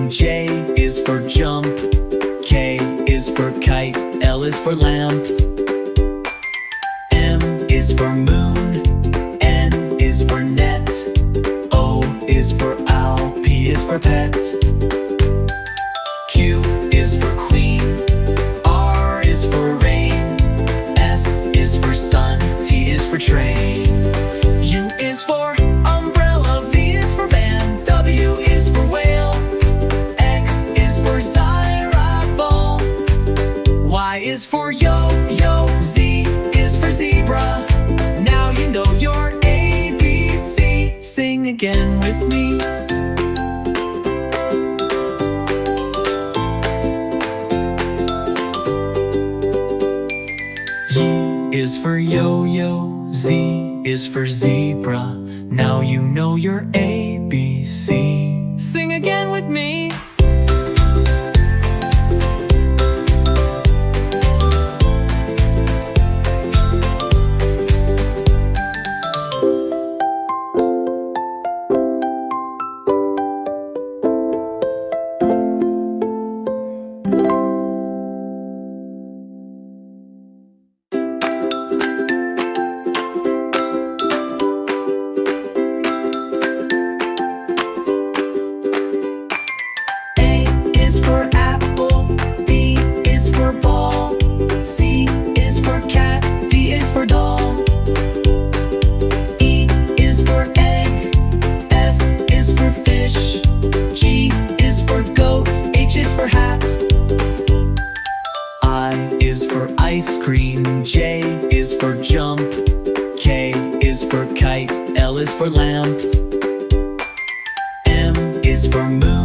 cream. J is for jump. K is for kite. L is for lamp. M is for moon. N is for net. O is for owl. P is for pet. Q is for queen. R is for rain. S is for sun. T is for train. U is for umbrella. V is for van. W is for whale. X is for xylophone. Y is for yo-yo. Z is for zebra. Now you know your ABC. Sing again with me. Y is for yo-yo. Z is for zebra. Now you know your ABC. Sing again with me. Ice cream. J is for jump. K is for kite. L is for lamp. M is for moon.